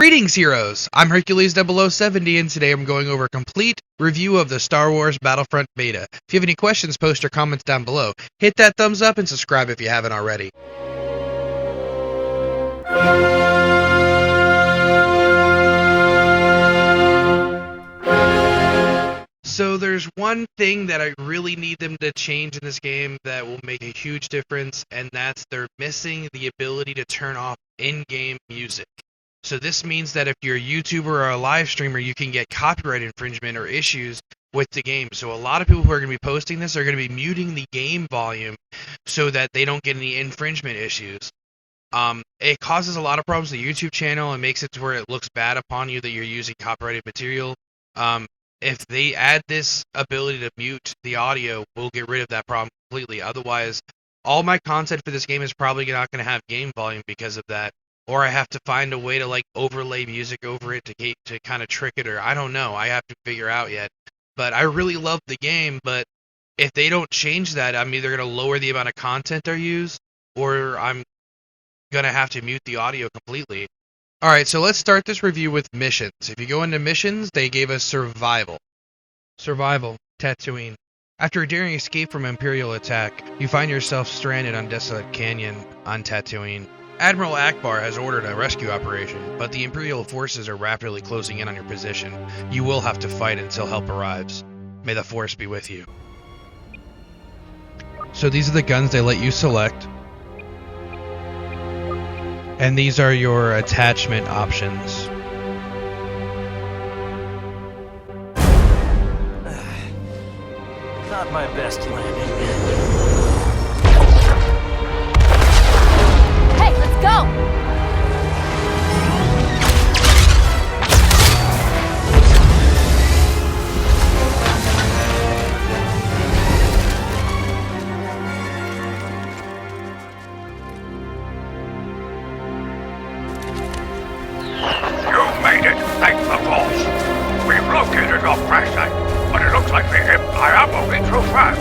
Greetings, heroes! I'm Hercules 0070, and today I'm going over a complete review of the Star Wars Battlefront beta. If you have any questions, post your comments down below. Hit that thumbs up and subscribe if you haven't already. So there's one thing that I really need them to change in this game that will make a huge difference, and that's they're missing the ability to turn off in-game music. So this means that if you're a YouTuber or a live streamer, you can get copyright infringement or issues with the game. So a lot of people who are going to be posting this are going to be muting the game volume so that they don't get any infringement issues. It causes a lot of problems to the YouTube channel and makes it to where it looks bad upon you that you're using copyrighted material. If they add this ability to mute the audio, we'll get rid of that problem completely. Otherwise, all my content for this game is probably not going to have game volume because of that. Or I have to find a way to like overlay music over it to kind of trick it, or I don't know. I have to figure out yet. But I really love the game, but if they don't change that, I'm either going to lower the amount of content I use, or I'm going to have to mute the audio completely. Alright, so let's start this review with missions. If you go into missions, they gave us survival. Survival, Tatooine. After a daring escape from Imperial attack, you find yourself stranded on Desolate Canyon on Tatooine. Admiral Akbar has ordered a rescue operation, but the Imperial forces are rapidly closing in on your position. You will have to fight until help arrives. May the Force be with you. So these are the guns they let you select. And these are your attachment options. Not my best landing. Go! You made it, thank the Force. We've located our crash site, but it looks like the Empire are moving through fast.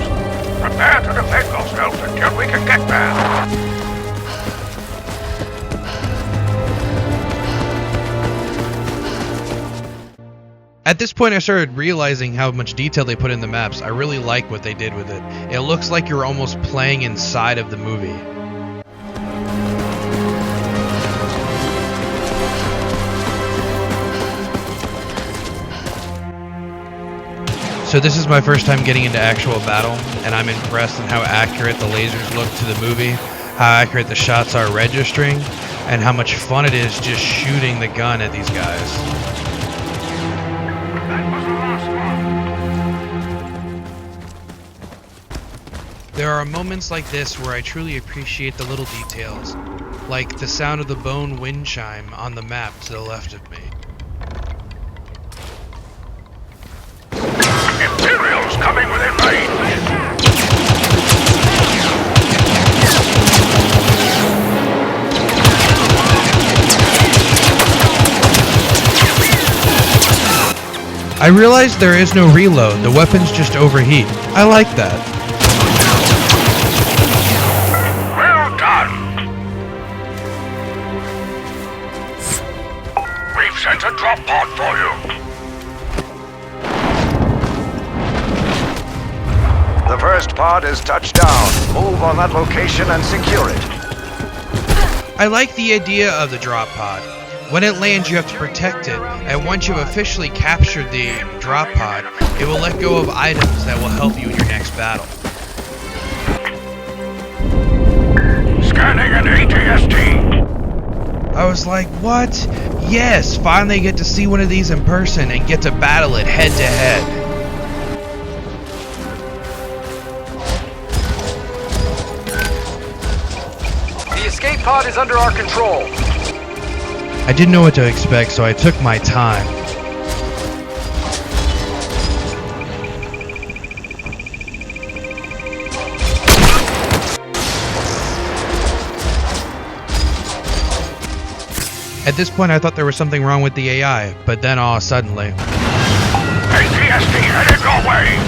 Prepare to defend yourselves until we can get there. At this point I started realizing how much detail they put in the maps. I really like what they did with it. It looks like you're almost playing inside of the movie. So this is my first time getting into actual battle, and I'm impressed in how accurate the lasers look to the movie, how accurate the shots are registering, and how much fun it is just shooting the gun at these guys. There are moments like this where I truly appreciate the little details, like the sound of the bone wind chime on the map to the left of me. Imperials coming within range! I realized there is no reload, the weapons just overheat. I like that. Sent a drop pod for you. The first pod is touched down. Move on that location and secure it. I like the idea of the drop pod. When it lands, you have to protect it, and once you've officially captured the drop pod, it will let go of items that will help you in your next battle. Scanning an ATST. I was like, what? Yes, finally get to see one of these in person and get to battle it head to head. The escape pod is under our control. I didn't know what to expect, so I took my time. At this point, I thought there was something wrong with the AI, but then suddenly... ATST headed your way!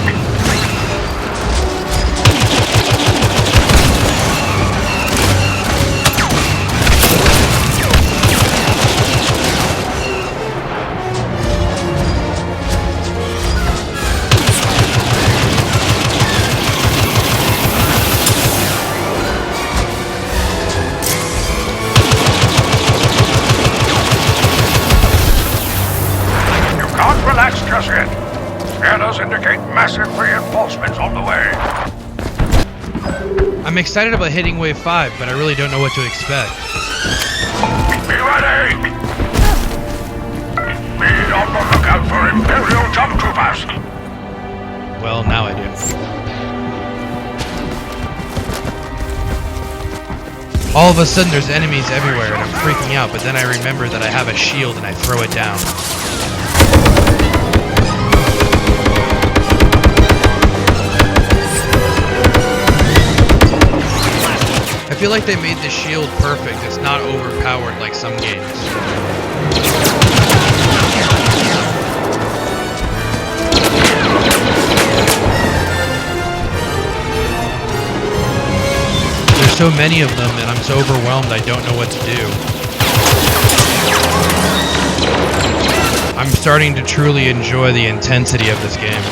I'm excited about hitting Wave 5, but I really don't know what to expect. Be ready! Be on the lookout for Imperial jump troopers! Well, now I do. All of a sudden there's enemies everywhere and I'm freaking out, but then I remember that I have a shield and I throw it down. I feel like they made the shield perfect. It's not overpowered like some games. There's so many of them and I'm so overwhelmed I don't know what to do. I'm starting to truly enjoy the intensity of this game.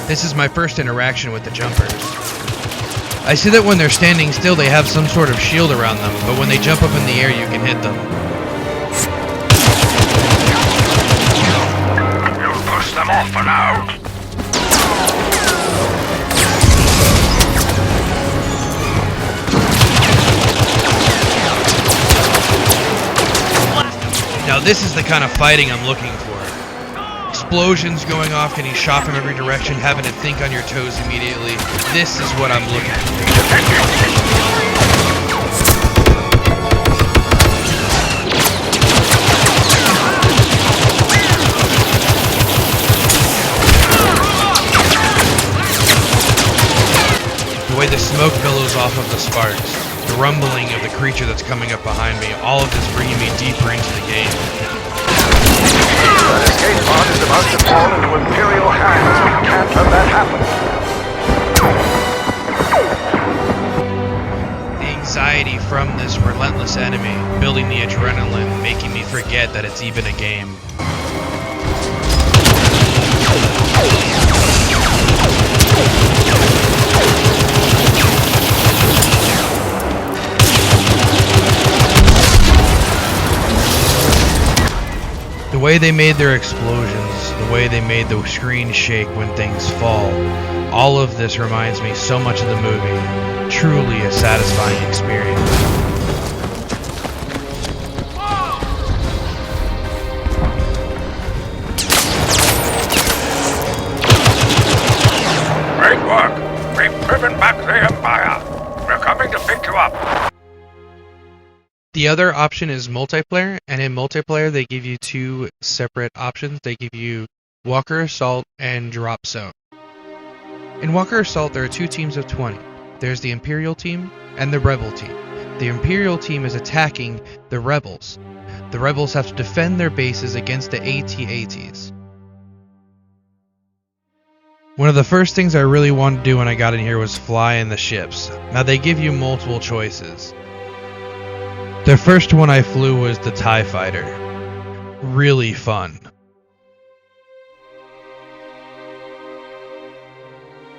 This is my first interaction with the jumpers. I see that when they're standing still they have some sort of shield around them, but when they jump up in the air you can hit them. You'll push them off for now. Now this is the kind of fighting I'm looking for. Explosions going off, getting shot from every direction, having to think on your toes immediately. This is what I'm looking for. The way the smoke billows off of the sparks, the rumbling of the creature that's coming up behind me, all of this bringing me deeper into the game. That escape pod is about to fall into Imperial hands. We can't let that happen. The anxiety from this relentless enemy, building the adrenaline, making me forget that it's even a game. The way they made their explosions, the way they made the screen shake when things fall, all of this reminds me so much of the movie. Truly a satisfying experience. Great work! We've driven back the Empire! We're coming to pick you up! The other option is multiplayer, and in multiplayer they give you two separate options. They give you Walker Assault and Drop Zone. In Walker Assault there are two teams of 20. There's the Imperial team and the Rebel team. The Imperial team is attacking the Rebels. The Rebels have to defend their bases against the AT-ATs. One of the first things I really wanted to do when I got in here was fly in the ships. Now they give you multiple choices. The first one I flew was the TIE Fighter. Really fun.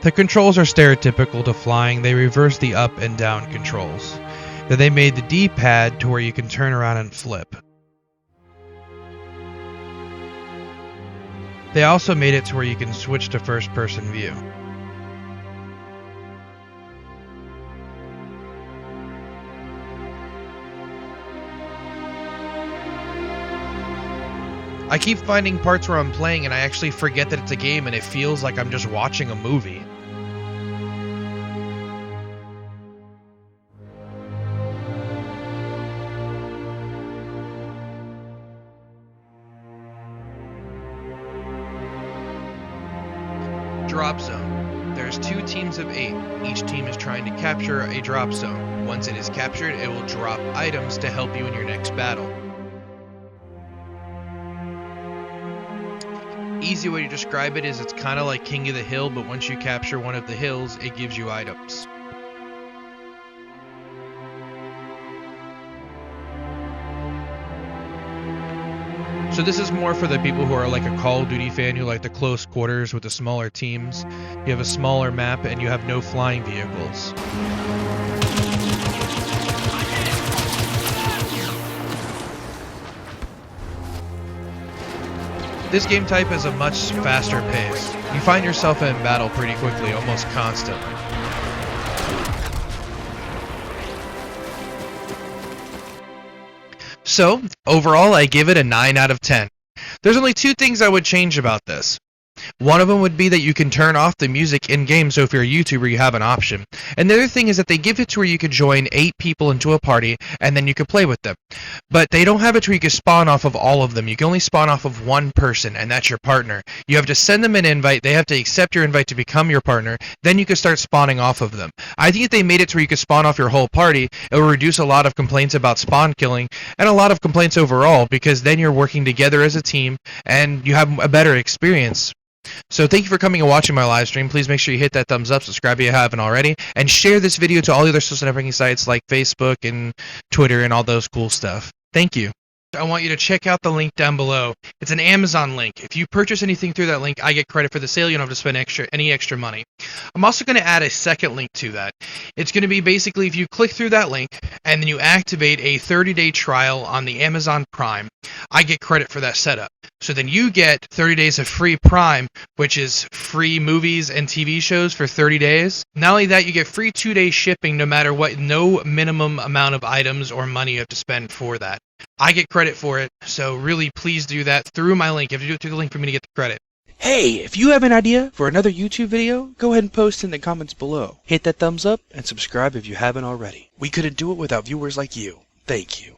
The controls are stereotypical to flying. They reverse the up and down controls. Then they made the D-pad to where you can turn around and flip. They also made it to where you can switch to first-person view. I keep finding parts where I'm playing and I actually forget that it's a game and it feels like I'm just watching a movie. Drop Zone. There's two teams of 8. Each team is trying to capture a drop zone. Once it is captured, it will drop items to help you in your next battle. Easy way to describe it is it's kind of like King of the Hill, but once you capture one of the hills, it gives you items. So this is more for the people who are like a Call of Duty fan who like the close quarters with the smaller teams. You have a smaller map and you have no flying vehicles. This game type is a much faster pace. You find yourself in battle pretty quickly, almost constantly. So, overall, I give it a 9 out of 10. There's only 2 things I would change about this. One of them would be that you can turn off the music in-game, so if you're a YouTuber, you have an option. And the other thing is that they give it to where you could join 8 people into a party, and then you could play with them. But they don't have it to where you can spawn off of all of them. You can only spawn off of one person, and that's your partner. You have to send them an invite, they have to accept your invite to become your partner, then you can start spawning off of them. I think if they made it to where you could spawn off your whole party, it would reduce a lot of complaints about spawn killing, and a lot of complaints overall, because then you're working together as a team, and you have a better experience. So thank you for coming and watching my live stream. Please make sure you hit that thumbs up, subscribe if you haven't already, and share this video to all the other social networking sites like Facebook and Twitter and all those cool stuff. Thank you. I want you to check out the link down below. It's an Amazon link. If you purchase anything through that link, I get credit for the sale. You don't have to spend any extra money. I'm also going to add a second link to that. It's going to be basically if you click through that link and then you activate a 30-day trial on the Amazon Prime, I get credit for that setup. So then you get 30 days of free Prime, which is free movies and TV shows for 30 days. Not only that, you get free 2-day shipping no matter what, no minimum amount of items or money you have to spend for that. I get credit for it, so really please do that through my link. You have to do it through the link for me to get the credit. Hey, if you have an idea for another YouTube video, go ahead and post in the comments below. Hit that thumbs up and subscribe if you haven't already. We couldn't do it without viewers like you. Thank you.